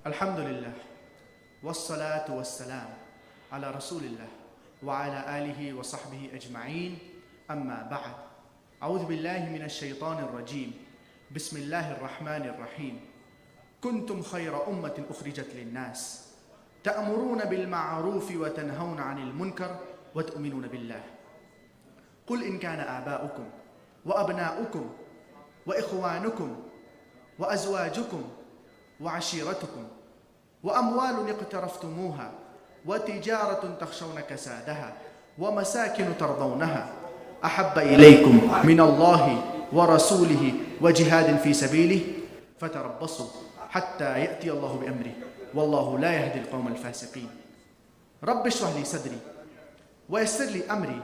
Alhamdulillah, wassalatu wassalam ala rasulillah wa ala alihi wa sahbihi ajma'een, amma ba'd. A'udhu billahi minash shaitanir rajim. Bismillahir rahmanir rahim. Kuntum khayra ummatin ukhrijat lin-nas. Ta'muruna bil ma'rufi wa tanhawna 'anil munkar wa tu'minuna billah. Qul in kana aba'ukum wa abna'ukum wa ikhwanukum wa azwajukum وعشيرتكم وأموال اقترفتموها وتجارة تخشون كسادها ومساكن ترضونها أحب إليكم من الله ورسوله وجهاد في سبيله فتربصوا حتى يأتي الله بأمره والله لا يهدي القوم الفاسقين. رب اشرح لي صدري ويسر لي أمري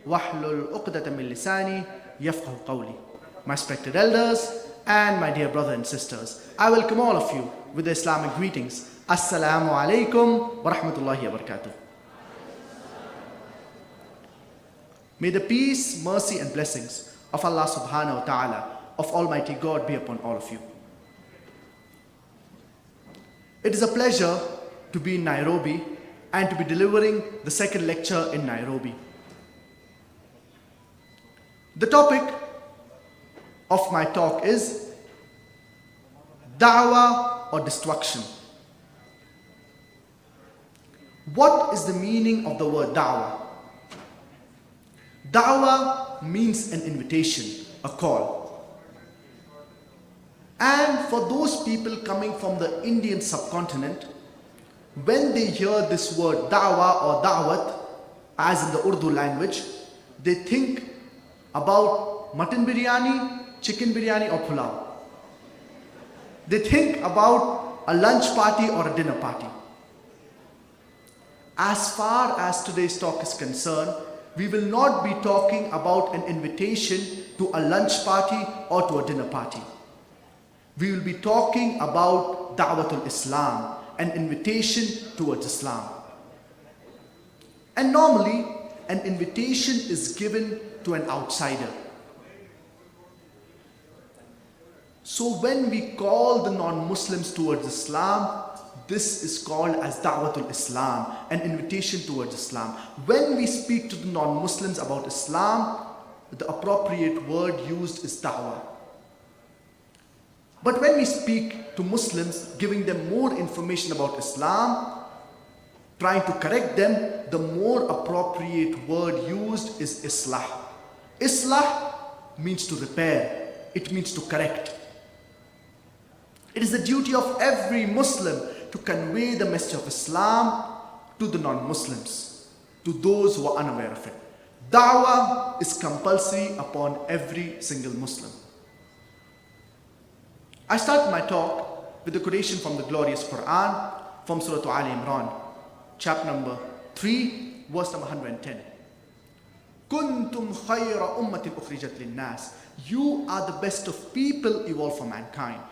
واحلل عقدة من لساني يفقه قولي. My respected elders and my dear brothers and sisters, I welcome all of you with the Islamic greetings. Assalamu alaikum wa rahmatullahi wa barakatuh. May the peace, mercy and blessings of Allah subhanahu wa ta'ala, of Almighty God be upon all of you. It is a pleasure to be in Nairobi and to be delivering the second lecture in Nairobi. The topic of my talk is Da'wah or destruction. What is the meaning of the word Da'wah? Da'wah means an invitation, a call. And for those people coming from the Indian subcontinent, when they hear this word Da'wah or Da'wat, as in the Urdu language, they think about mutton biryani, chicken biryani or pulao. They think about a lunch party or a dinner party. As far as today's talk is concerned, we will not be talking about an invitation to a lunch party or to a dinner party. We will be talking about Da'watul Islam, an invitation towards Islam. And normally, an invitation is given to an outsider. So when we call the non-Muslims towards Islam, this is called as Da'watul Islam, an invitation towards Islam. When we speak to the non-Muslims about Islam, the appropriate word used is Da'wah. But when we speak to Muslims, giving them more information about Islam, trying to correct them, the more appropriate word used is Islah. Islah means to repair, it means to correct. It is the duty of every Muslim to convey the message of Islam to the non-Muslims, to those who are unaware of it. Da'wah is compulsory upon every single Muslim. I start my talk with a quotation from the glorious Quran, from Surah Al Imran, chapter number 3, verse number 110. Kuntum khayra ummatin ukhrijat lin-nas. You are the best of people evolved for mankind.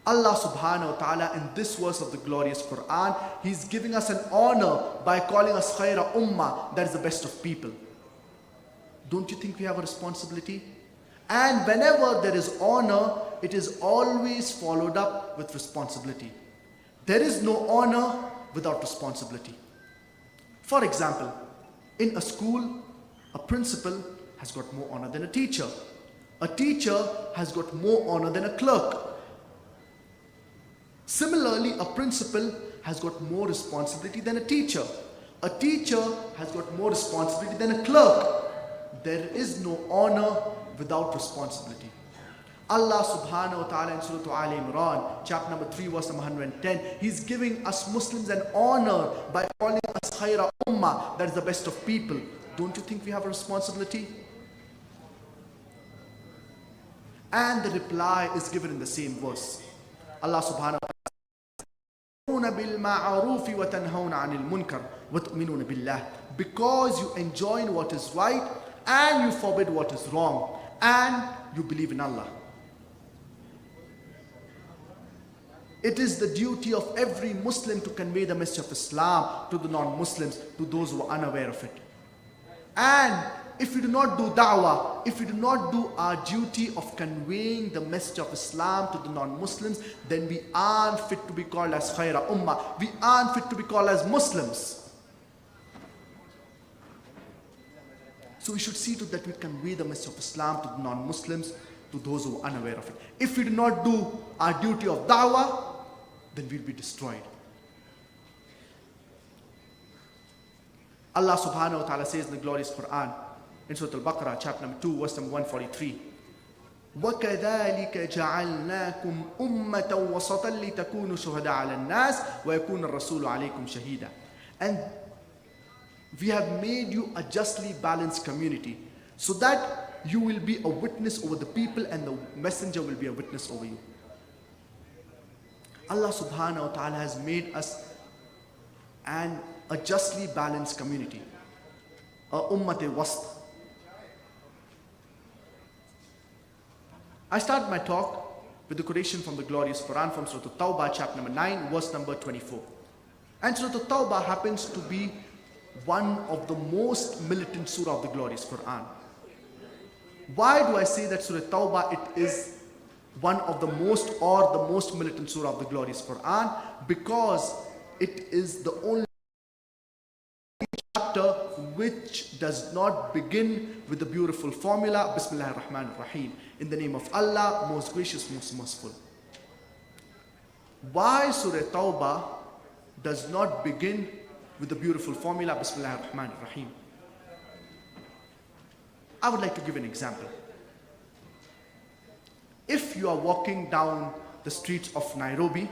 Allah subhanahu wa ta'ala in this verse of the glorious Quran, He's giving us an honor by calling us khayra ummah, that is the best of people. Don't you think we have a responsibility? And whenever there is honor, it is always followed up with responsibility. There is no honor without responsibility. For example, in a school, a principal has got more honor than a teacher. A teacher has got more honor than a clerk. Similarly, a principal has got more responsibility than a teacher. A teacher has got more responsibility than a clerk. There is no honor without responsibility. Allah subhanahu wa ta'ala in Surah Al Imran, chapter number 3, verse number 110, He's giving us Muslims an honor by calling us khayra ummah, that is the best of people. Don't you think we have a responsibility? And the reply is given in the same verse. Allah subhanahu wa ta'ala, because you enjoin what is right and you forbid what is wrong and you believe in Allah. It is the duty of every Muslim to convey the message of Islam to the non-Muslims, to those who are unaware of it. And if we do not do da'wah, if we do not do our duty of conveying the message of Islam to the non-Muslims, then we aren't fit to be called as khaira ummah. We aren't fit to be called as Muslims. So we should see to that we convey the message of Islam to the non-Muslims, to those who are unaware of it. If we do not do our duty of da'wah, then we'll be destroyed. Allah subhanahu wa ta'ala says in the glorious Quran, in Surah Al-Baqarah, chapter number 2, verse number 143, وَكَذَلِكَ جَعَلْنَاكُمْ أُمَّةً وَسَطًا لِتَكُونُوا شُهَدَاءَ عَلَى النَّاسِ وَيَكُونَ الرَّسُولُ عَلَيْكُمْ شَهِيدًا. And we have made you a justly balanced community, so that you will be a witness over the people and the messenger will be a witness over you. Allah subhanahu wa ta'ala has made us a justly balanced community, a ummat-e-wast. I start my talk with the quotation from the glorious Quran from Surah At-Tawbah, chapter number 9, verse number 24. And Surah At-Tawbah happens to be one of the most militant surah of the glorious Quran. Why do I say that Surah At-Tawbah it is one of the most or the most militant surah of the glorious Quran? Because it is the only chapter which does not begin with the beautiful formula Bismillahir Rahmanir Rahim, in the name of Allah, most gracious, most merciful. Why Surah Tawbah does not begin with the beautiful formula Bismillahir Rahmanir Rahim? I would like to give an example. If you are walking down the streets of Nairobi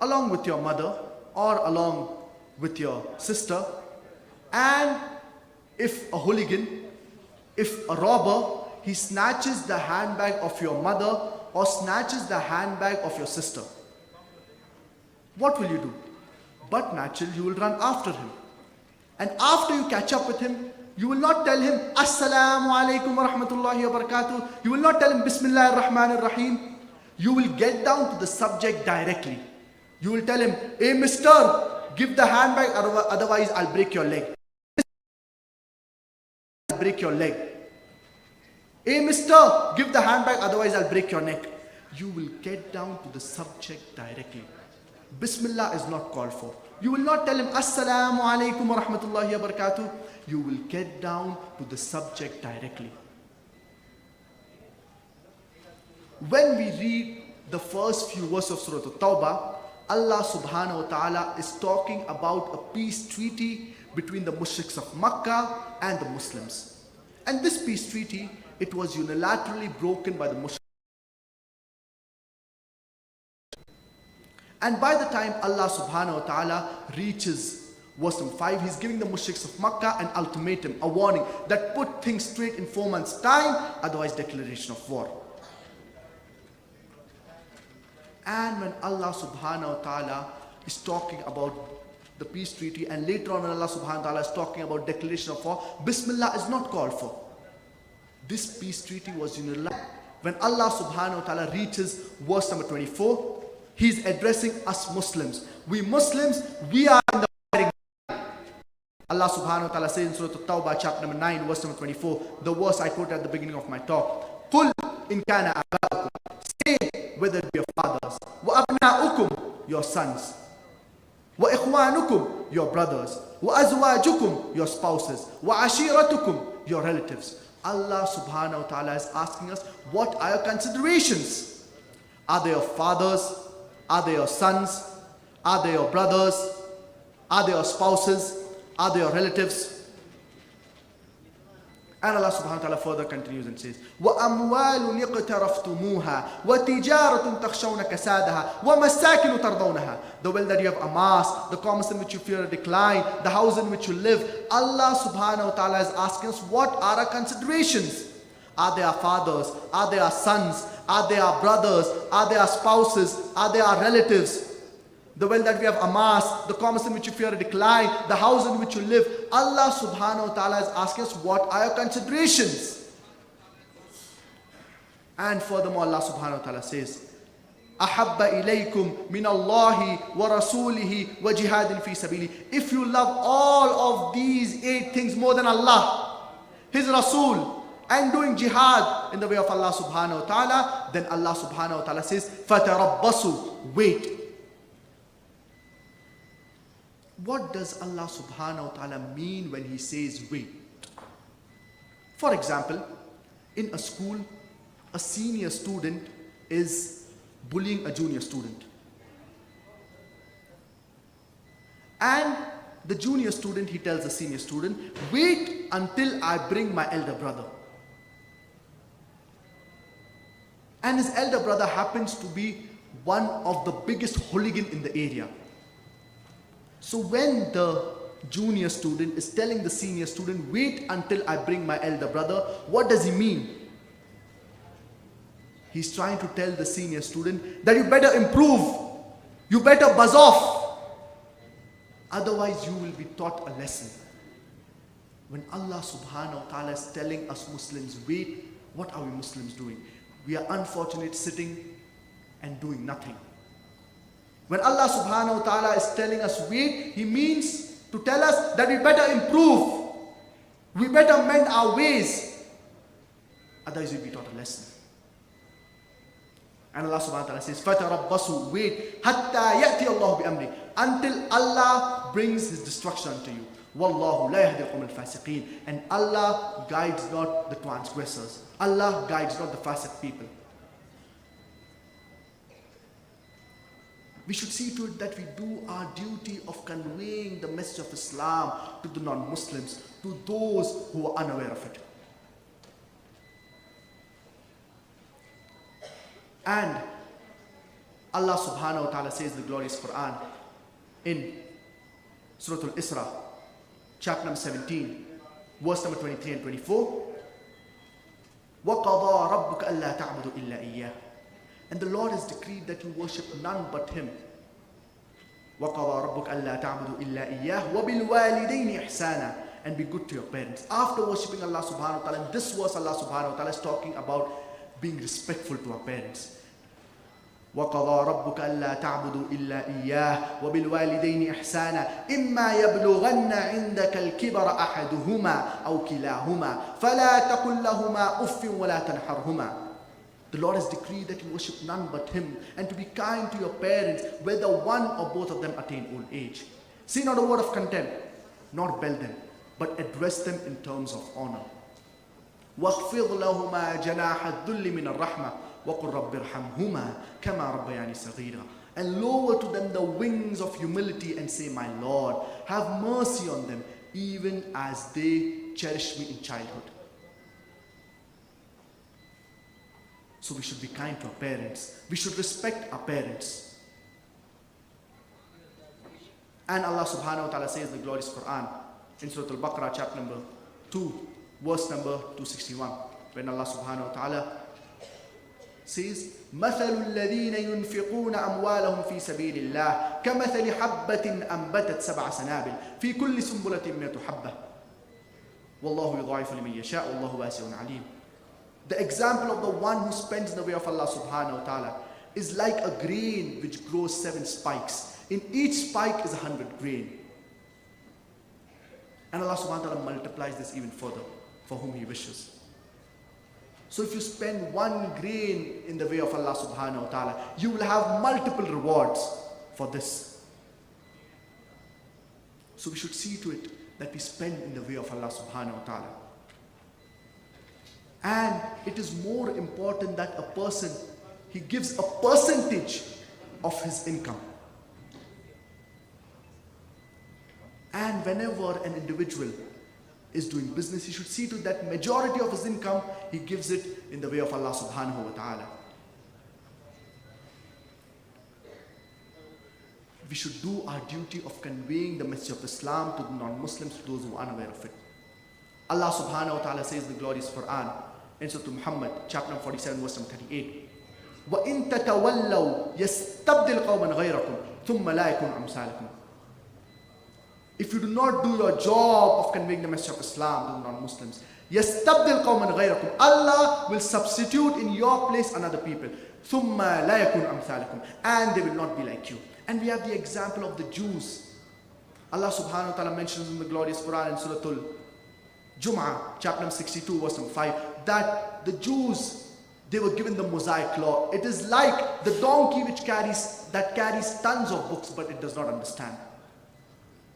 along with your mother or along with your sister, and if a hooligan, if a robber, he snatches the handbag of your mother or snatches the handbag of your sister, what will you do? But naturally you will run after him. And after you catch up with him, you will not tell him Assalamu alaikum wa rahmatullahi wa barakatuh. You will not tell him Bismillahir Rahmanir Rahim. You will get down to the subject directly. You will tell him, hey mister, give the handbag, otherwise I'll break your leg. I'll break your leg. Hey mister, give the handbag, otherwise I'll break your neck. You will get down to the subject directly. Bismillah is not called for. You will not tell him Assalamu alaikum wa rahmatullahi wa barakatuh. You will get down to the subject directly. When we read the first few verses of Surah At-Tawbah, Allah subhanahu wa ta'ala is talking about a peace treaty between the mushriks of Makkah and the Muslims. And this peace treaty, it was unilaterally broken by the mushriks. And by the time Allah subhanahu wa ta'ala reaches verse number 5, he's giving the mushriks of Makkah an ultimatum, a warning that put things straight in 4 months' time, otherwise declaration of war. And when Allah subhanahu wa ta'ala is talking about the peace treaty, and later on when Allah subhanahu wa ta'ala is talking about declaration of war, Bismillah is not called for. This peace treaty was unilateral. When Allah subhanahu wa ta'ala reaches verse number 24, He's addressing us Muslims. We Muslims, we are in the fighting line. Allah subhanahu wa ta'ala says in Surah At-Tawbah, chapter number 9, verse number 24, the verse I quoted at the beginning of my talk. قُلْ إِنْ كَانَ آبَاؤُكُمْ, say whether it be your fathers, وَأَبْنَاؤُكُمْ, your sons, وَإِخْوَانُكُمْ, your brothers, وَأَزْوَاجُكُمْ, your spouses, وَعَشِيرَتُكُمْ, your relatives. Allah subhanahu wa ta'ala is asking us, what are your considerations? Are they your fathers? Are they your sons? Are they your brothers? Are they your spouses? Are they your relatives? And Allah subhanahu wa ta'ala further continues and says, وَأَمْوَالٌ اقْتَرَفْتُمُوهَا وَتِجَارَةٌ تَخْشَوْنَ كَسَادَهَا وَمَسَاكِنُ تَرْضَوْنَهَا. The wealth that you have amassed, the commerce in which you fear a decline, the house in which you live. Allah subhanahu wa ta'ala is asking us, what are our considerations? Are they our fathers? Are they our sons? Are they our brothers? Are they our spouses? Are they our relatives? The wealth that we have amassed, the commerce in which you fear a decline, the house in which you live. Allah subhanahu wa ta'ala is asking us, what are your considerations? And furthermore, Allah subhanahu wa ta'ala says, أَحَبَّ إِلَيْكُمْ مِنَ اللَّهِ وَرَسُولِهِ وَجِهَادٍ فِي سَبِيلِهِ. If you love all of these 8 things more than Allah, His Rasul, and doing jihad in the way of Allah subhanahu wa ta'ala, then Allah subhanahu wa ta'ala says, فَتَرَبَّصُوا, wait. What does Allah subhanahu wa ta'ala mean when He says wait? For example, in a school, a senior student is bullying a junior student. And the junior student, he tells the senior student, wait until I bring my elder brother. And his elder brother happens to be one of the biggest hooligan in the area. So when the junior student is telling the senior student, wait until I bring my elder brother, what does he mean? He's trying to tell the senior student that you better improve, you better buzz off, otherwise you will be taught a lesson. When Allah subhanahu wa ta'ala is telling us Muslims, wait, what are we Muslims doing? We are unfortunate sitting and doing nothing. When Allah subhanahu wa ta'ala is telling us wait, He means to tell us that we better improve, we better mend our ways, otherwise we'll be taught a lesson. And Allah subhanahu wa ta'ala says, فَتَرَبَّصُوا, wait, حَتَّى يَأْتِيَ اللَّهُ بِأَمْرِهِ, until Allah brings His destruction unto you. وَاللَّهُ لَا يَهْدِي الْقَوْمَ الْفَاسِقِينَ, and Allah guides not the transgressors. Allah guides not the fasiq people. We should see to it that we do our duty of conveying the message of Islam to the non-Muslims, to those who are unaware of it. And Allah subhanahu wa ta'ala says in the glorious Quran in Surah Al-Isra, chapter number 17, verse number 23 and 24, وَقَضَى رَبُّكَ أَلَّا تَعْبُدُوا إِلَّا إِيَّاهُ, and the Lord has decreed that you worship none but Him. وَقَضَى رَبُّكَ أَلَّا تَعْبُدُوا إِلَّا إِيَّاهُ وَبِالْوَالِدَيْنِ إِحْسَانًا, and be good to your parents. After worshipping Allah subhanahu wa ta'ala, this verse Allah subhanahu wa ta'ala is talking about being respectful to our parents. وَقَضَى رَبُّكَ أَلَّا تَعْبُدُوا إِلَّا إِيَّاهُ وَبِالْوَالِدَيْنِ إِحْسَانًا إِمَّا يَبْلُغَنَّ عِنْدَكَ الْكِبَرَ أَحَدُهُمَا أَوْ كِلَاهُمَا فَلَا تَقُلْ لَهُمَا أُفٍّ وَلَا تَنْحَرْهُمَا. The Lord has decreed that you worship none but Him, and to be kind to your parents, whether one or both of them attain old age. Say not a word of contempt, nor bell them, but address them in terms of honor. وَاخْفِضْ لَهُمَا جَنَاحَ الذُّلِّ مِنَ الرَّحْمَةِ وَقُلْ رَبِّ ارْحَمْهُمَا كَمَا رَبَّيَانِي صَغِيرًا, and lower to them the wings of humility and say, my Lord, have mercy on them, even as they cherished me in childhood. So we should be kind to our parents. We should respect our parents. And Allah subhanahu wa ta'ala says in the glorious Quran in Surah Al-Baqarah, chapter number 2, verse number 261, when Allah subhanahu wa ta'ala says, مَثَلُ الَّذِينَ يُنْفِقُونَ أَمْوَالَهُمْ فِي سَبِيلِ اللَّهِ كَمَثَلِ حَبَّةٍ أَنْبَتَتْ سَبْعَ سَنَابِلَ فِي كُلِّ سُنبُلَةٍ مِّائَةُ حَبَّةٍ وَاللَّهُ يُضَاعِفُ لِمَن يَشَاءُ وَاللَّهُ وَاسِعٌ عَلِيمٌ. The example of the one who spends in the way of Allah subhanahu wa ta'ala is like a grain which grows 7 spikes. In each spike is 100 grain. And Allah subhanahu wa ta'ala multiplies this even further for whom He wishes. So if you spend 1 grain in the way of Allah subhanahu wa ta'ala, you will have multiple rewards for this. So we should see to it that we spend in the way of Allah subhanahu wa ta'ala. And it is more important that a person, he gives a percentage of his income. And whenever an individual is doing business, he should see to that majority of his income, he gives it in the way of Allah subhanahu wa ta'ala. We should do our duty of conveying the message of Islam to the non-Muslims, to those who are unaware of it. Allah subhanahu wa ta'ala says in the glorious Quran, in Surah Muhammad, chapter 47, verse 38, وَإِن تَتَوَلَّوْا يَسْتَبْدِلْ قَوْمًا غَيْرَكُمْ ثُمَّ لَا يَكُنْ أَمْثَالَكُمْ. If you do not do your job of conveying the message of Islam to the non-Muslims, يَسْتَبْدِلْ قَوْمًا غَيْرَكُمْ, Allah will substitute in your place another people. ثُمَّ لَا يَكُنْ أَمْثَالَكُمْ, and they will not be like you. And we have the example of the Jews. Allah subhanahu wa ta'ala mentions in the glorious Quran in Surah Jum'ah, chapter number 62, verse number 5, that the Jews, they were given the Mosaic law. It is like the donkey that carries tons of books, but it does not understand.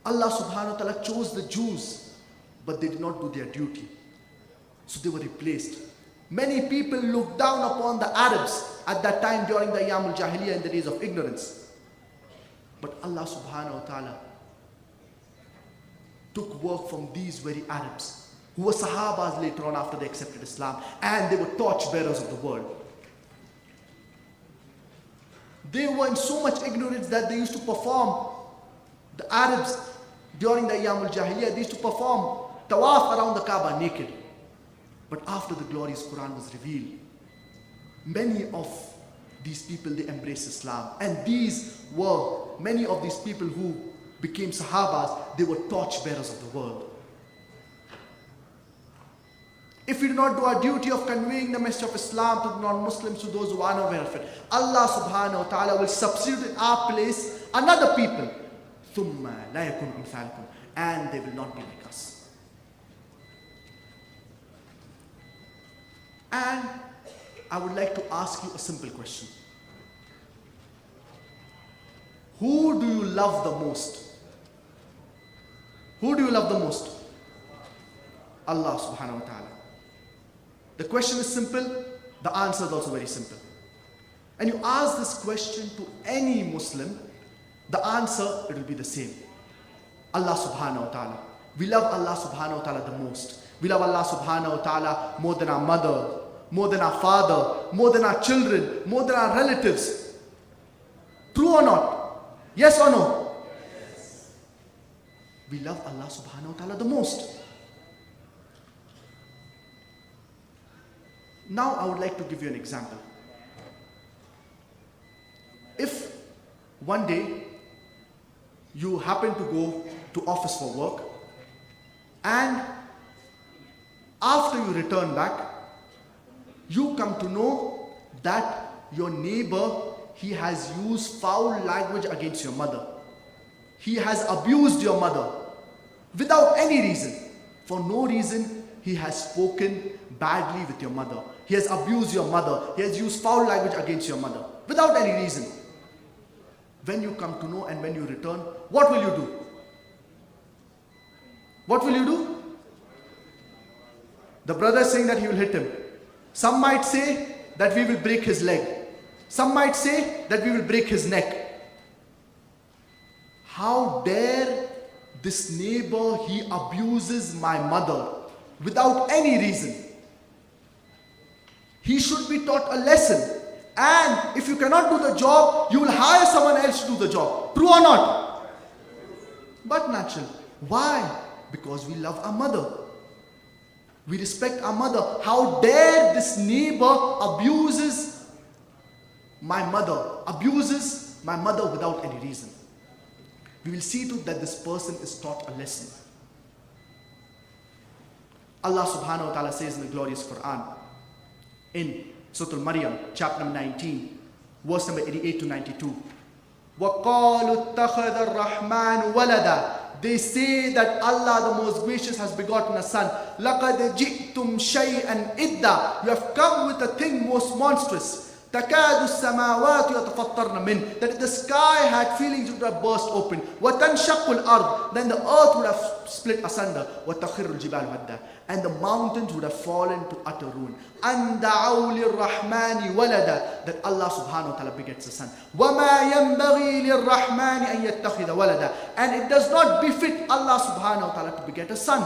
Allah subhanahu wa ta'ala chose the Jews, but they did not do their duty. So they were replaced. Many people looked down upon the Arabs at that time during the Ayyam al-Jahiliyyah in the days of ignorance. But Allah subhanahu wa ta'ala took work from these very Arabs, who were Sahabas later on after they accepted Islam, and they were torchbearers of the world. They were in so much ignorance that they used to perform, the Arabs during the Ayyam al-Jahiliyyah, they used to perform tawaf around the Kaaba naked. But after the glorious Quran was revealed, many of these people, they embraced Islam. And these were, many of these people who became Sahabas, they were torchbearers of the world. If we do not do our duty of conveying the message of Islam to the non-Muslims, to those who are unaware of it, Allah subhanahu wa ta'ala will substitute in our place another people. ثُمَّ لَا يَكُنُ أَمْثَالِكُمْ, and they will not be like us. And I would like to ask you a simple question. Who do you love the most? Who do you love the most? Allah subhanahu wa ta'ala. The question is simple, the answer is also very simple. And you ask this question to any Muslim, the answer, it will be the same. Allah subhanahu wa ta'ala. We love Allah subhanahu wa ta'ala the most. We love Allah subhanahu wa ta'ala more than our mother, more than our father, more than our children, more than our relatives. True or not? Yes or no? Yes. We love Allah subhanahu wa ta'ala the most. Now I would like to give you an example. If one day you happen to go to office for work, and after you return back, you come to know that your neighbor, he has used foul language against your mother. He has abused your mother without any reason. For no reason, he has spoken badly with your mother. He has abused your mother. He has used foul language against your mother without any reason. When you come to know and when you return, what will you do? What will you do? The brother is saying that he will hit him. Some might say that we will break his leg. Some might say that we will break his neck. How dare this neighbor, he abuses my mother without any reason. He should be taught a lesson. And if you cannot do the job, you will hire someone else to do the job. True or not? But natural. Why? Because we love our mother. We respect our mother. How dare this neighbor abuses my mother without any reason. We will see to it that this person is taught a lesson. Allah subhanahu wa ta'ala says in the glorious Quran, in Surah Al-Maryam, chapter number 19, verse number 88 to 92. وَقَالُوا اتَّخَذَ الرَّحْمَنُ وَلَدًا. They say that Allah the most gracious has begotten a son. لَقَدْ جِئْتُمْ شَيْئًا إِدًّا. You have come with a thing most monstrous. تَكَادُ السَّمَاوَاتُ يَتَفَطَّرْنَ مِنْ. That if the sky had feelings, it would have burst open. وَتَنْشَقُّ الْأَرْض. Then the earth would have split asunder. وَتَخِرُّ الْجِبَالُ هَدًّا. And the mountains would have fallen to utter ruin. أَنْ دَعَوْا لِلرَّحْمَنِ وَلَدًا. That Allah subhanahu wa ta'ala begets a son. وَمَا يَنْبَغِي لِلرَّحْمَنِ أَنْ يَتَّخِذَ وَلَدًا. And it does not befit Allah subhanahu wa ta'ala to beget a son.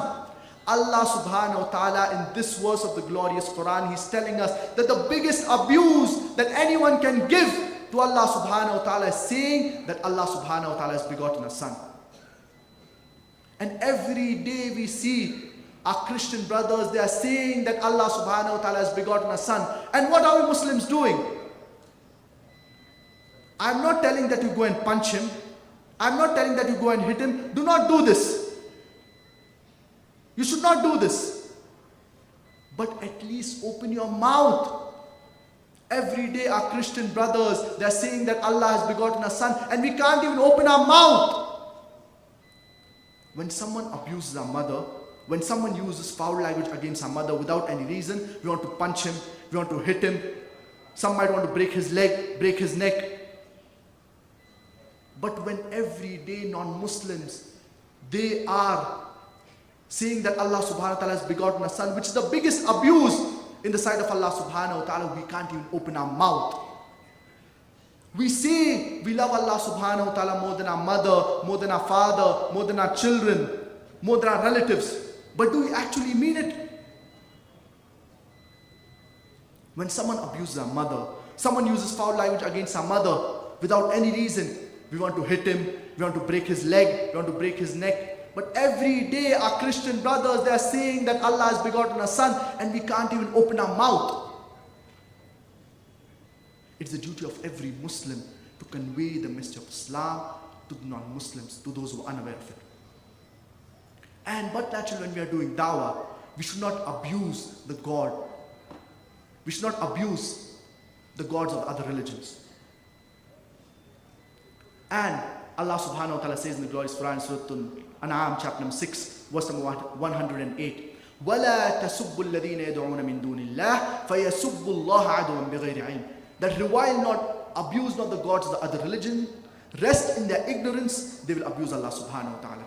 Allah subhanahu wa ta'ala in this verse of the glorious Quran, He's telling us that the biggest abuse that anyone can give to Allah subhanahu wa ta'ala is saying that Allah subhanahu wa ta'ala has begotten a son. And every day we see our Christian brothers, they are saying that Allah subhanahu wa ta'ala has begotten a son. And what are we Muslims doing? I'm not telling that you go and punch him. I'm not telling that you go and hit him. Do not do this. You should not do this. But at least open your mouth. Every day our Christian brothers, they are saying that Allah has begotten a son, and we can't even open our mouth. When someone abuses our mother, When someone uses foul language against our mother without any reason, we want to punch him, we want to hit him. Some might want to break his leg, break his neck. But when everyday non-Muslims, they are saying that Allah subhanahu wa ta'ala has begotten a son, which is the biggest abuse in the sight of Allah subhanahu wa ta'ala, we can't even open our mouth. We say we love Allah subhanahu wa ta'ala more than our mother, more than our father, more than our children, more than our relatives. But do we actually mean it? When someone abuses our mother, someone uses foul language against our mother without any reason, we want to hit him, we want to break his leg, we want to break his neck. But every day our Christian brothers, they are saying that Allah has begotten a son and we can't even open our mouth. It's the duty of every Muslim to convey the message of Islam to the non-Muslims, to those who are unaware of it. But naturally, when we are doing dawah, we should not abuse the God. We should not abuse the gods of other religions. And Allah subhanahu wa ta'ala says in the glorious Quran, Surah An'am, chapter number 6, verse number 108. وَلَا تَسُبُّوا الَّذِينَ يَدْعُونَ مِن دُونِ اللَّهِ فَيَسُبُّوا اللَّهَ عَدْوًا بِغَيْرِ عِلْمٍ. That revile not, abuse not the gods of the other religion, rest in their ignorance, they will abuse Allah subhanahu wa ta'ala.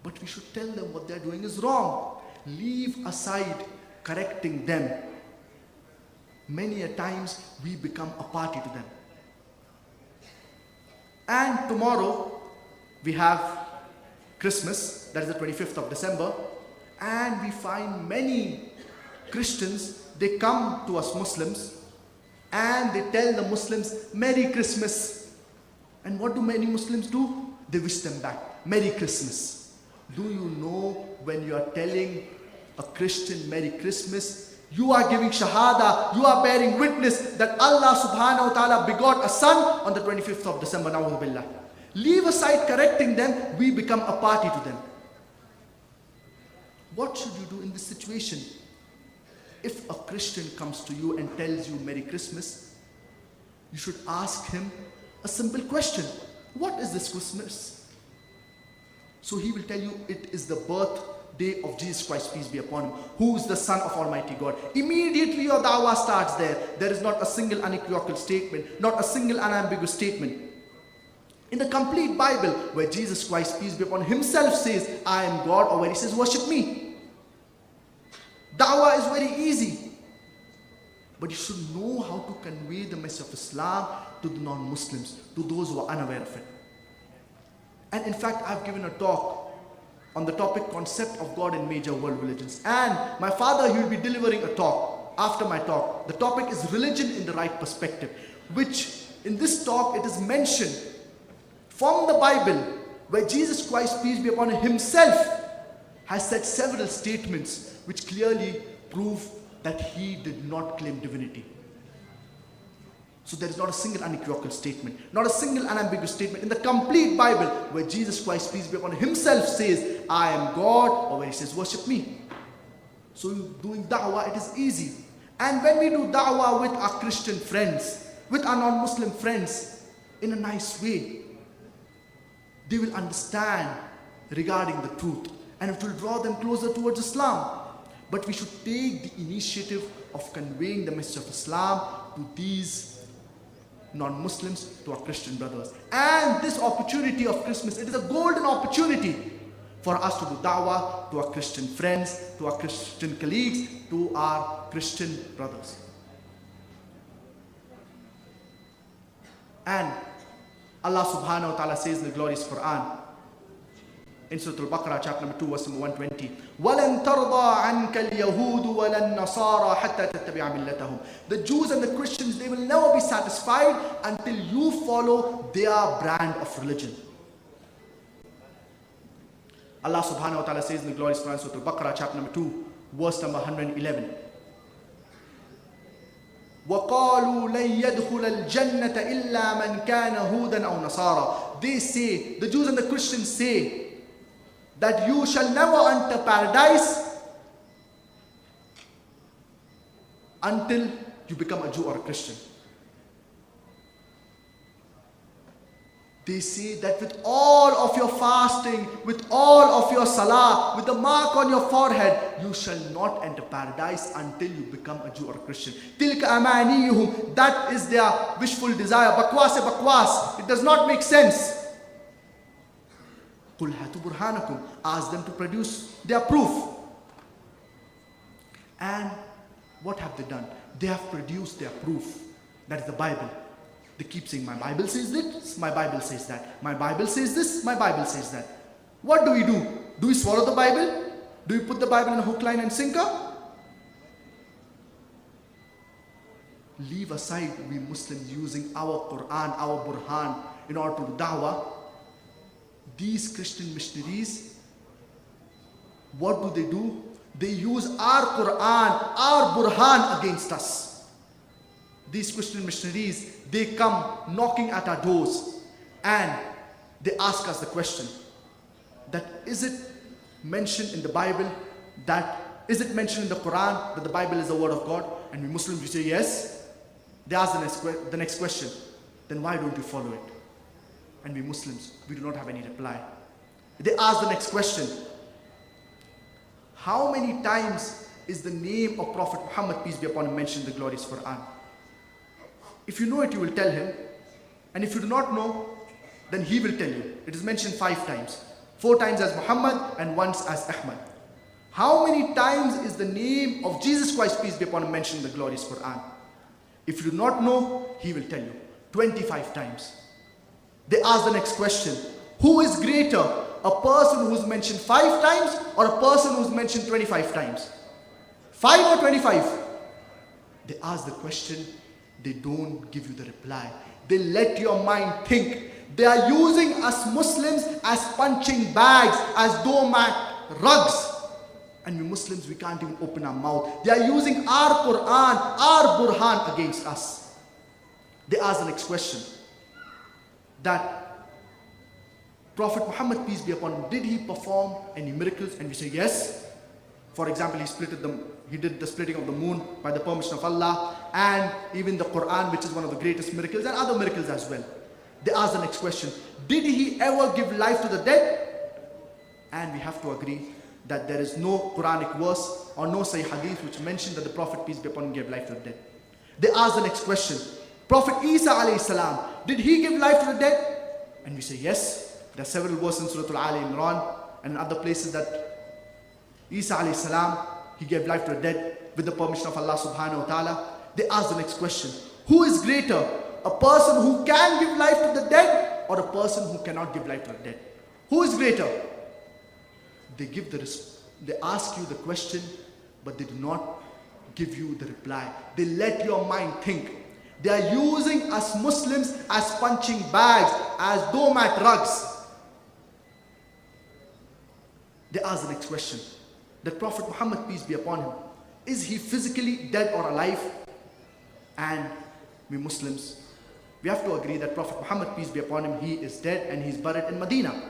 But we should tell them what they're doing is wrong. Leave aside correcting them. Many a times we become a party to them. And tomorrow we have Christmas, that is the 25th of December, and we find many Christians, they come to us Muslims and they tell the Muslims, Merry Christmas. And what do many Muslims do? They wish them back, Merry Christmas. Do you know when you are telling a Christian Merry Christmas, you are giving shahada, you are bearing witness that Allah subhanahu wa ta'ala begot a son on the 25th of December, na'udhu billah. Leave aside correcting them, we become a party to them. What should you do in this situation? If a Christian comes to you and tells you Merry Christmas, you should ask him a simple question. What is this Christmas? So he will tell you it is the birthday of Jesus Christ, peace be upon him, who is the Son of Almighty God. Immediately your da'wah starts there. There is not a single unequivocal statement, not a single unambiguous statement. In the complete Bible, where Jesus Christ, peace be upon him, himself says, I am God, or where he says, worship me. Da'wah is very easy. But you should know how to convey the message of Islam to the non-Muslims, to those who are unaware of it. And in fact, I've given a talk on the topic concept of God in major world religions. And my father, he will be delivering a talk after my talk. The topic is religion in the right perspective, which in this talk, it is mentioned from the Bible, where Jesus Christ, peace be upon him, himself has said several statements which clearly prove that he did not claim divinity. So there is not a single unequivocal statement, not a single unambiguous statement in the complete Bible where Jesus Christ, peace be upon him, himself says, I am God, or where he says, worship me. So doing da'wah, it is easy. And when we do da'wah with our Christian friends, with our non-Muslim friends, in a nice way, they will understand regarding the truth, and it will draw them closer towards Islam. But we should take the initiative of conveying the message of Islam to these non-Muslims, to our Christian brothers. And this opportunity of Christmas, it is a golden opportunity for us to do da'wah to our Christian friends, to our Christian colleagues, to our Christian brothers. And Allah subhanahu wa ta'ala says in the glorious Quran, in Surah Al-Baqarah, chapter number 2, verse number 120, وَلَن تَرْضَى عَنْكَ الْيَهُودُ وَلَا النَّصَارَى حَتَّى تَتَّبِعَ مِلَّتَهُم. The Jews and the Christians, they will never be satisfied until you follow their brand of religion. Allah subhanahu wa ta'ala says in the glorious Quran, Surah Al-Baqarah, chapter number 2, verse number 111, وَقَالُوا لَن يَدْخُلَ الْجَنَّةَ إِلَّا مَنْ كَانَ هُودًا أَوْ نَصَارَى. They say, the Jews and the Christians say, that you shall never enter paradise until you become a Jew or a Christian. They say that with all of your fasting, with all of your salah, with the mark on your forehead, you shall not enter paradise until you become a Jew or a Christian. Tilka amaniyuhum, that is their wishful desire. Bakwas hai bakwas. It does not make sense. Qul hatu burhanakum, ask them to produce their proof. And what have they done? They have produced their proof. That is the Bible. They keep saying, my Bible says this, my Bible says that. My Bible says this, my Bible says that. What do? Do we swallow the Bible? Do we put the Bible in a hook, line and sinker? Leave aside we Muslims using our Quran, our Burhan in order to do da'wah. These Christian missionaries, what do? They use our Quran, our Burhan against us. These Christian missionaries, they come knocking at our doors and they ask us the question that is it mentioned in the Bible, that is it mentioned in the Quran that the Bible is the word of God? And we Muslims, we say yes. They ask the next question, then why don't you follow it? And we Muslims, we do not have any reply. They ask the next question, how many times is the name of Prophet Muhammad, peace be upon him, mentioned in the glorious Quran? If you know it, you will tell him. And if you do not know, then he will tell you. It is mentioned 5 times. 4 times as Muhammad and once as Ahmad. How many times is the name of Jesus Christ, peace be upon him, mentioned in the glorious Quran? If you do not know, he will tell you. 25 times. They ask the next question. Who is greater? A person who is mentioned 5 times or a person who is mentioned 25 times? 5 or 25? They ask the question. They don't give you the reply. They let your mind think. They are using us Muslims as punching bags, as doormat rugs. And we Muslims, we can't even open our mouth. They are using our Quran, our Burhan against us. They ask the next question. That Prophet Muhammad, peace be upon him, did he perform any miracles? And we say yes. For example, he did the splitting of the moon by the permission of Allah, and even the Quran, which is one of the greatest miracles, and other miracles as well. They ask the next question, did he ever give life to the dead? And we have to agree that there is no Quranic verse or no Sahih Hadith which mentioned that the Prophet, peace be upon him, gave life to the dead. They ask the next question, Prophet Isa alayhi salam, did he give life to the dead? And we say yes. There are several verses in Surah Al-Imran and in other places that Isa alayhi salam, he gave life to the dead with the permission of Allah subhanahu wa ta'ala. They ask the next question. Who is greater? A person who can give life to the dead or a person who cannot give life to the dead? Who is greater? They ask you the question, but they do not give you the reply. They let your mind think. They are using us Muslims as punching bags, as doormat rugs. They ask the next question. That Prophet Muhammad, peace be upon him, is he physically dead or alive? And we Muslims, we have to agree that Prophet Muhammad, peace be upon him, he is dead and he is buried in Medina.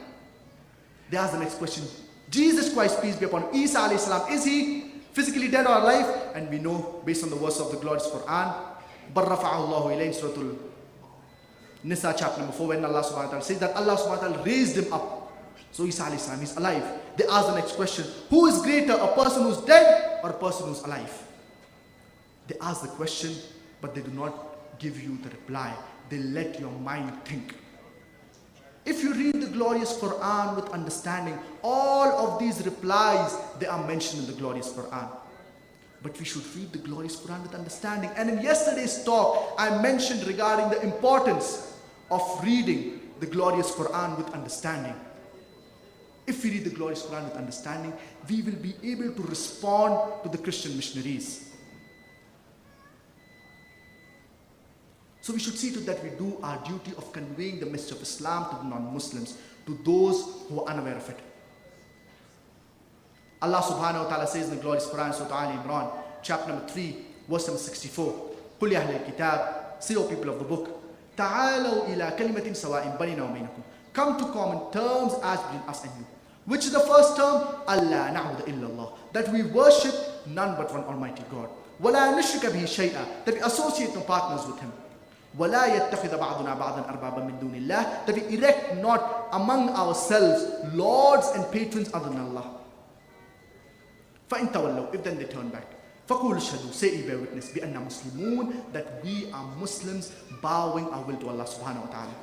They ask the next question. Jesus Christ, peace be upon him, Isa alayhi salam, is he physically dead or alive? And we know, based on the verse of the glorious Quran, بَرْ رَفَعَهُ اللَّهُ إِلَيْهِ Surah Nisa chapter number 4, when Allah subhanahu wa ta'ala says that Allah subhanahu wa ta'ala raised him up. So Isa alayhi salam is alive. They ask the next question. Who is greater, a person who's dead or a person who's alive? They ask the question, but they do not give you the reply. They let your mind think. If you read the glorious Quran with understanding, all of these replies, they are mentioned in the glorious Quran. But we should read the glorious Quran with understanding. And in yesterday's talk, I mentioned regarding the importance of reading the glorious Quran with understanding. If we read the glorious Quran with understanding, we will be able to respond to the Christian missionaries. So we should see to that we do our duty of conveying the message of Islam to the non-Muslims, to those who are unaware of it. Allah subhanahu wa ta'ala says in the glorious Quran, Surah Al-Imran, chapter number 3, verse number 64. قُلْ يَا أَهْلَ الْكِتَابِ, say, O people of the book, تَعَالَوْا إِلَىٰ كَلِمَةٍ سَوَاءٍ بَيْنَنَا وَبَيْنَكُمْ, come to common terms as between us and you. Which is the first term? Allah na'budu illallah, that we worship none but one Almighty God. وَلَا نُشْرِكَ بِهِ شَيْئًا, that we associate no partners with him. وَلَا يَتَّخِذَ بَعْضُنَا بَعْضًا أَرْبَابًا مِّن دُونِ اللَّهِ, that we erect not among ourselves lords and patrons other than Allah. فَإِن تَوَلَّوْا, if then they turn back, فَقُولُوا اشْهَدُوا, say ye bear witness, بِأَنَّا مُسْلِمُونَ, that we are Muslims bowing our will to Allah subhanahu wa ta'ala.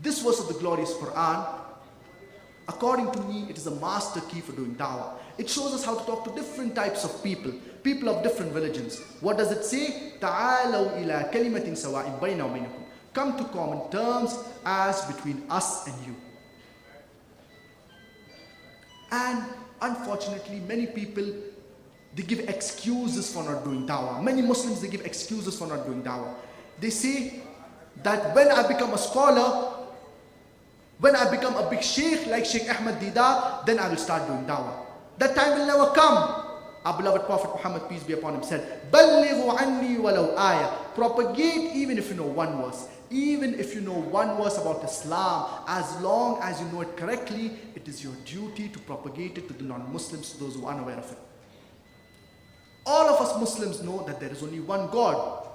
This verse of the glorious Quran, according to me, it is a master key for doing da'wah. It shows us how to talk to different types of people, people of different religions. What does it say? تَعَالَوْا إِلَىٰ كَلِمَةٍ سَوَاءٍ بَيْنَا وَبَيْنَكُمْ, come to common terms as between us and you. And unfortunately, many people, they give excuses for not doing da'wah. Many Muslims, they give excuses for not doing da'wah. They say that when I become a scholar, when I become a big sheikh like Shaykh Ahmad Dida, then I will start doing da'wah. That time will never come. Our beloved Prophet Muhammad, peace be upon him, said, بَلِّغُوا عَنِّي وَلَوْ آيَةً, propagate even if you know one verse. Even if you know one verse about Islam, as long as you know it correctly, it is your duty to propagate it to the non-Muslims, to those who are unaware of it. All of us Muslims know that there is only one God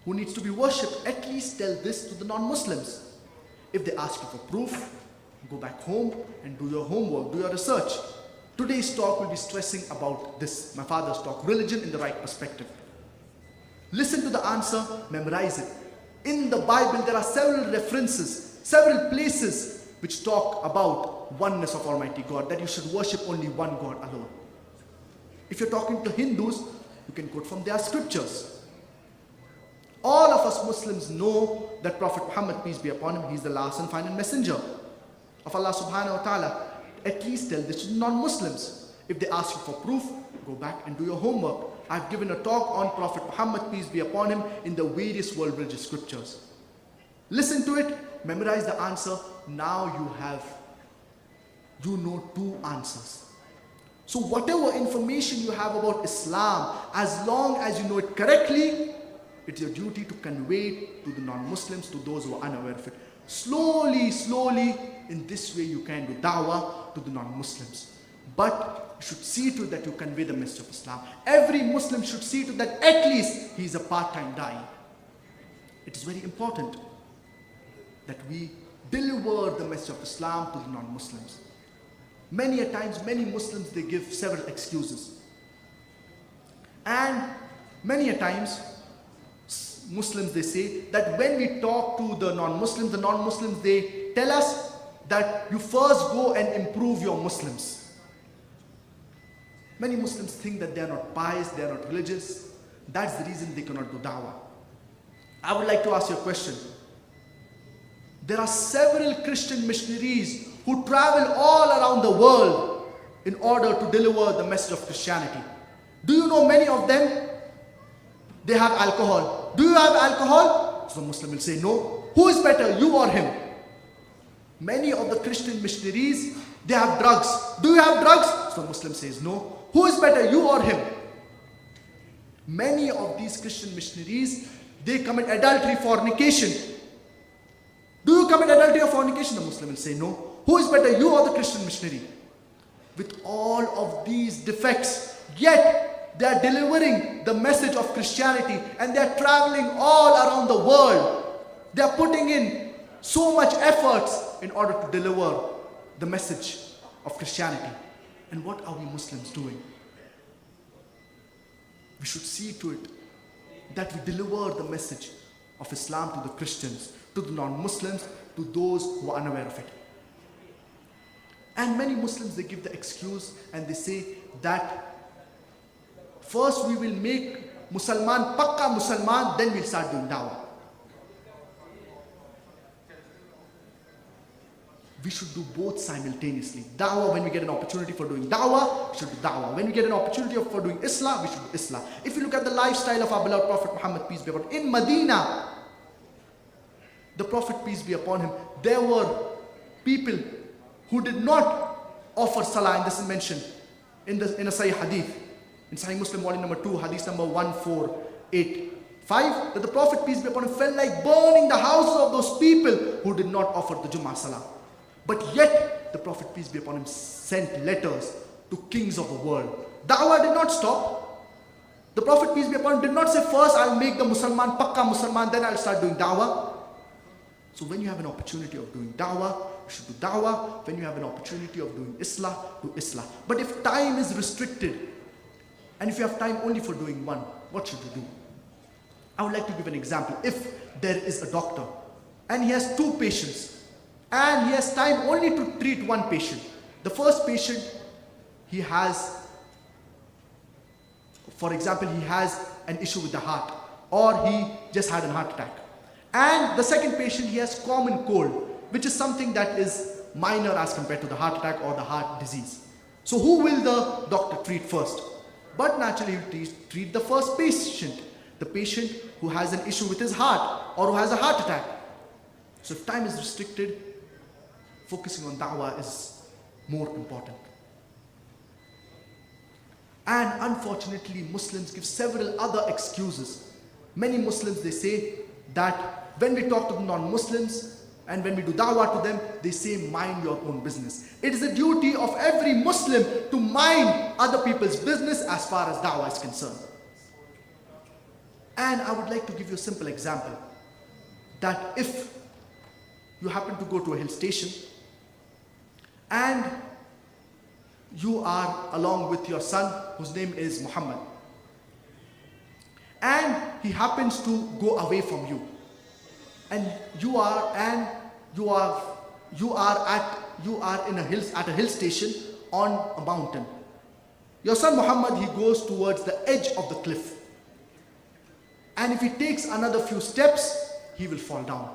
who needs to be worshipped. At least tell this to the non-Muslims. If they ask you for proof, go back home and do your homework, do your research. Today's talk will be stressing about this, my father's talk, religion in the right perspective. Listen to the answer, memorize it. In the Bible, there are several references, several places which talk about oneness of Almighty God, that you should worship only one God alone. If you're talking to Hindus, you can quote from their scriptures. All of us Muslims know that Prophet Muhammad, peace be upon him, he is the last and final messenger of Allah subhanahu wa ta'ala. At least tell this to non-Muslims. If they ask you for proof, go back and do your homework. I've given a talk on Prophet Muhammad, peace be upon him, in the various world religious scriptures. Listen to it, memorize the answer. Now you know two answers. So whatever information you have about Islam, as long as you know it correctly, it's your duty to convey it to the non-Muslims, to those who are unaware of it. Slowly, in this way you can do da'wah to the non-Muslims. But you should see to it that you convey the message of Islam. Every Muslim should see to that at least he is a part-time da'i. It is very important that we deliver the message of Islam to the non-Muslims. Many a times, many Muslims, they give several excuses. And many a times, Muslims, they say that when we talk to the non-Muslims, they tell us that you first go and improve your Muslims. Many Muslims think that they are not pious, they are not religious. That's the reason they cannot do da'wah. I would like to ask you a question. There are several Christian missionaries who travel all around the world in order to deliver the message of Christianity. Do you know many of them? They have alcohol. Do you have alcohol? So the Muslim will say no. Who is better, you or him? Many of the Christian missionaries, they have drugs. Do you have drugs? So the Muslim says no. Who is better, you or him? Many of these Christian missionaries, they commit adultery, fornication. Do you commit adultery or fornication? The Muslim will say no. Who is better, you or the Christian missionary? With all of these defects, yet they are delivering the message of Christianity and they are traveling all around the world. They are putting in so much efforts in order to deliver the message of Christianity. And what are we Muslims doing? We should see to it that we deliver the message of Islam to the Christians, to the non-Muslims, to those who are unaware of it. And many Muslims, they give the excuse and they say that first we will make Musalman, Pakka Musalman, then we'll start doing da'wah. We should do both simultaneously. Da'wah, when we get an opportunity for doing da'wah, we should do da'wah. When we get an opportunity for doing Islah, we should do Islah. If you look at the lifestyle of our beloved Prophet Muhammad, peace be upon him, in Medina, the Prophet, peace be upon him, there were people who did not offer salah, and this is mentioned in a Sahih Hadith, in Sahih Muslim, volume number 2, Hadith number 1485, that the Prophet, peace be upon him, felt like burning the houses of those people who did not offer the Jummah salah. But yet, the Prophet, peace be upon him, sent letters to kings of the world. Da'wah did not stop. The Prophet, peace be upon him, did not say first I'll make the Musalman, Pakka Musalman, then I'll start doing da'wah. So when you have an opportunity of doing da'wah, you should do da'wah. When you have an opportunity of doing islah, do islah. But if time is restricted, and if you have time only for doing one, what should you do? I would like to give an example. If there is a doctor, and he has 2 patients, and he has time only to treat one patient. The first patient, he has, for example, he has an issue with the heart, or he just had a heart attack. And the second patient, he has common cold, which is something that is minor as compared to the heart attack or the heart disease. So who will the doctor treat first? But naturally, he will treat the first patient, the patient who has an issue with his heart or who has a heart attack. So if time is restricted, focusing on da'wah is more important. And unfortunately, Muslims give several other excuses. Many Muslims, they say that when we talk to the non-Muslims and when we do da'wah to them, they say mind your own business. It is the duty of every Muslim to mind other people's business as far as da'wah is concerned. And I would like to give you a simple example, that if you happen to go to a hill station and you are along with your son whose name is Muhammad, and he happens to go away from you, and you are at a hill station on a mountain. Your son Muhammad, he goes towards the edge of the cliff, and if he takes another few steps, he will fall down.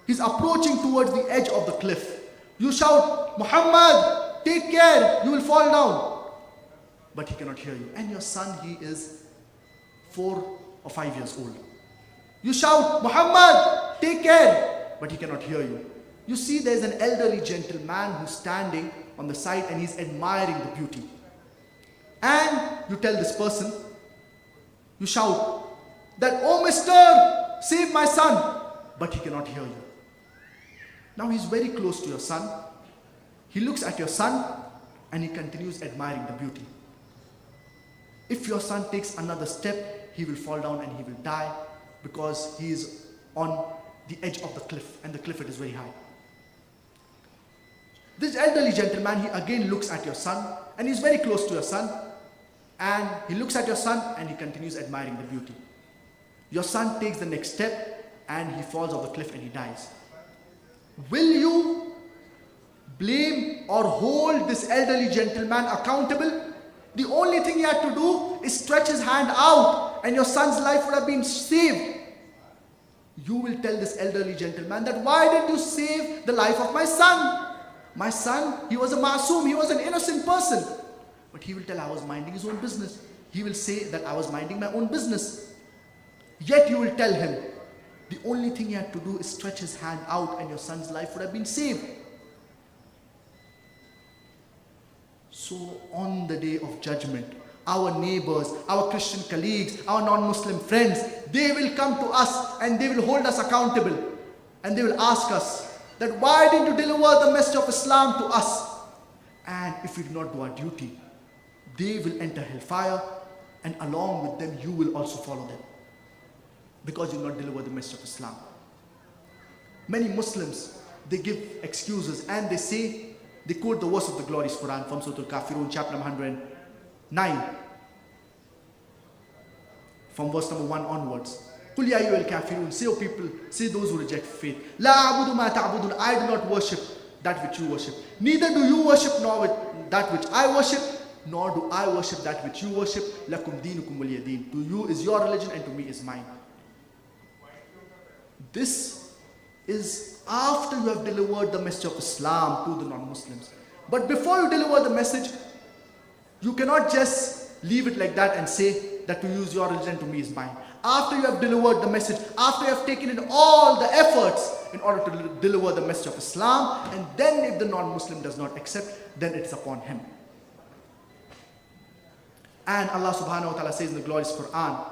He's approaching towards the edge of the cliff. You shout, Muhammad, take care, you will fall down. But he cannot hear you. And your son, he is 4 or 5 years old. You shout, Muhammad, take care, but he cannot hear you. You see, there's an elderly gentleman who's standing on the side and he's admiring the beauty. And you tell this person, you shout that, oh mister, save my son, but he cannot hear you. Now he's very close to your son. He looks at your son and he continues admiring the beauty. If your son takes another step, he will fall down and he will die because he is on the edge of the cliff, and the cliff, it is very high. This elderly gentleman, he again looks at your son and he's very close to your son, and he looks at your son and he continues admiring the beauty. Your son takes the next step and he falls off the cliff and he dies. Will you blame or hold this elderly gentleman accountable? The only thing he had to do is stretch his hand out and your son's life would have been saved. You will tell this elderly gentleman that, why did you save the life of my son? My son, he was a masoom, he was an innocent person. But he will tell, I was minding his own business. He will say that I was minding my own business. Yet you will tell him, the only thing he had to do is stretch his hand out and your son's life would have been saved. So on the day of judgment, our neighbors, our Christian colleagues, our non-Muslim friends, they will come to us and they will hold us accountable. And they will ask us that, why didn't you deliver the message of Islam to us? And if we do not do our duty, they will enter hellfire, and along with them, you will also follow them, because you will not deliver the message of Islam. Many Muslims, they give excuses and they say, they quote the verse of the glorious Quran from Surah Al-Kafirun, chapter number 109, from verse number 1 onwards. Qul ya ayyuhal kafirun, say, O people, say those who reject faith, La a'budu ma ta'budun, I do not worship that which you worship. Neither do you worship nor that which I worship, nor do I worship that which you worship. Lakum dinukum waliya deen. To you is your religion and to me is mine. This is after you have delivered the message of Islam to the non-Muslims. But before you deliver the message, you cannot just leave it like that and say that to use your religion to me is mine. After you have delivered the message, after you have taken in all the efforts in order to deliver the message of Islam, and then if the non-Muslim does not accept, then it's upon him. And Allah subhanahu wa ta'ala says in the glorious Quran,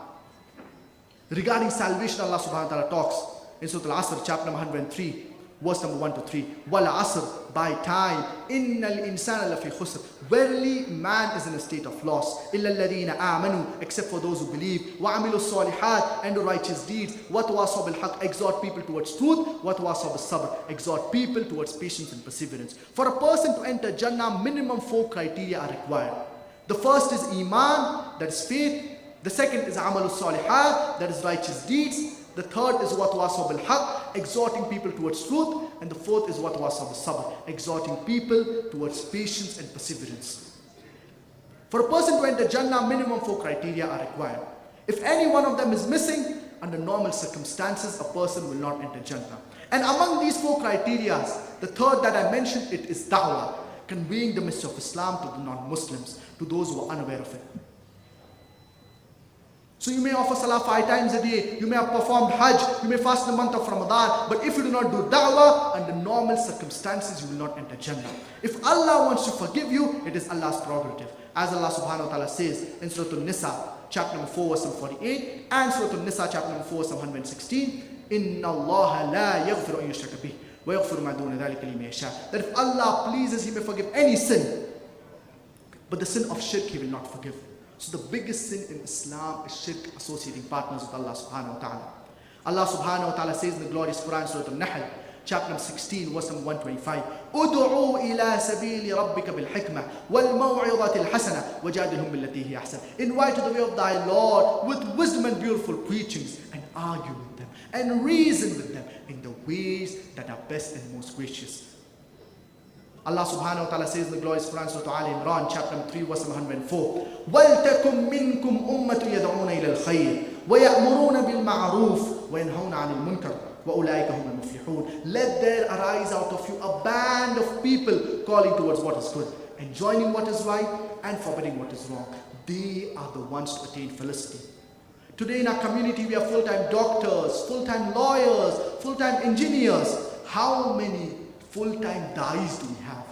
regarding salvation, Allah subhanahu wa ta'ala talks in Surah Al-Asr, chapter number 103, Verse number 1 to 3. Wal asr, by time, innal insana lafi khusr. Verily, man is in a state of loss. Illa alladhina amanu, except for those who believe. Wa amilu salihat, and do righteous deeds. Wa tawasaw bil haqq, exhort people towards truth. Wa tawasaw bis sabr, exhort people towards patience and perseverance. For a person to enter Jannah, minimum 4 criteria are required. The first is iman, that is faith. The second is amalu salihat, that is righteous deeds. The third is watwasaw bil haqq, exhorting people towards truth. And the fourth is watwasaw bis sabr, exhorting people towards patience and perseverance. For a person to enter Jannah, minimum 4 criteria are required. If any one of them is missing, under normal circumstances, a person will not enter Jannah. And among these 4 criteria, the third that I mentioned, it is da'wah, conveying the message of Islam to the non-Muslims, to those who are unaware of it. So you may offer salah 5 times a day, you may have performed hajj, you may fast the month of Ramadan, but if you do not do da'wah, under normal circumstances, you will not enter Jannah. If Allah wants to forgive you, it is Allah's prerogative. As Allah subhanahu wa ta'ala says in Surah An-Nisa, chapter number 4, verse 48, and Surah An-Nisa, chapter number 4, verse 116, Inna Allah la yaghfiru an yushraka bih, wa yaghfiru ma duna dhalika liman yasha. That if Allah pleases, He may forgive any sin, but the sin of shirk He will not forgive. So the biggest sin in Islam is shirk, associating partners with Allah subhanahu wa ta'ala. Allah subhanahu wa ta'ala says in the glorious Quran, Surah An-Nahl, chapter 16, verse 125, Udu'u ila sabili rabbika bil hikmah wal maw'idhati al hasana wajadilhum billati hi ahsan. Invite to the way of thy Lord with wisdom and beautiful preachings, and argue with them and reason with them in the ways that are best and most gracious. Allah subhanahu wa ta'ala says in the glorious Quran, Surah Al-Imran, chapter 3, verse 104, وَلْتَكُمْ مِنْكُمْ أُمَّةٌ يَدْعُونَ إِلَى الْخَيْرِ وَيَأْمُرُونَ بِالْمَعْرُوفِ وَيَنْهَوْنَ عَنِ الْمُنْكَرِ وَأُولَٰئِكَ هُمُ الْمُفْلِحُونَ. Let there arise out of you a band of people calling towards what is good, enjoining what is right, and forbidding what is wrong. They are the ones to attain felicity. Today in our community, we have full-time doctors, full-time lawyers, full-time engineers. How many full-time dais do we have?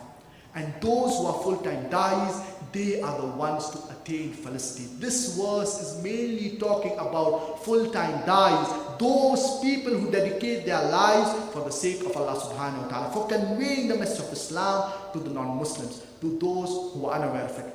And those who are full-time dais, they are the ones to attain felicity. This verse is mainly talking about full-time dais, those people who dedicate their lives for the sake of Allah subhanahu wa ta'ala, for conveying the message of Islam to the non-Muslims, to those who are unaware of it.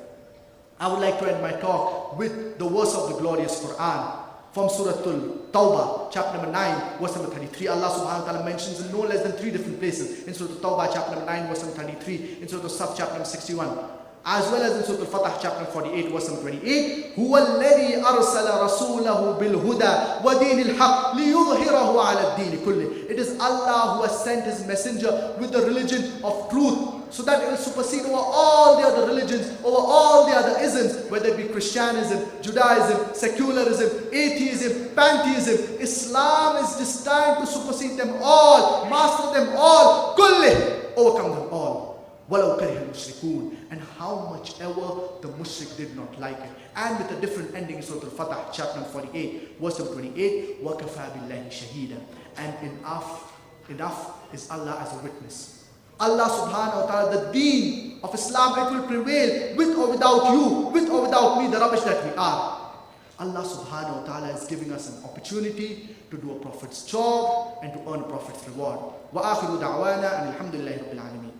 I would like to end my talk with the verse of the glorious Quran from Surah Al-Tawbah, chapter number 9, verse number 33. Allah subhanahu wa ta'ala mentions in no less than 3 different places. In Surah Al-Tawbah, chapter number 9, verse number 33. In Surah Al-Saf, chapter number 61. As well as in Surah Al-Fatah, chapter 48, verse number 28. هُوَ الَّذِي أَرْسَلَ رَسُولَهُ بِالْهُدَى وَدِينِ الْحَقِّ لِيُظْهِرَهُ عَلَى الدِّينِ كُلِّهِ. It is Allah who has sent His messenger with the religion of truth, so that it will supersede over all the other religions, over all the other isms, whether it be Christianism, Judaism, secularism, atheism, pantheism. Islam is destined to supersede them all, master them all, kulli, overcome them all. وَلَوْ كَرِهَ الْمُشْرِكُونَ. And how much ever the mushrik did not like it. And with a different ending in Surah Al-Fatah, chapter 48, verse 28, وَكَفَى بِاللَّهِ شَهِيدًا. And enough is Allah as a witness. Allah subhanahu wa ta'ala, the deen of Islam, it will prevail with or without you, with or without me, the rubbish that we are. Allah subhanahu wa ta'ala is giving us an opportunity to do a prophet's job and to earn a prophet's reward. Wa akhiru da'wana and alhamdulillahi rabbil alameen.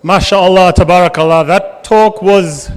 MashaAllah, tabarakallah. That talk was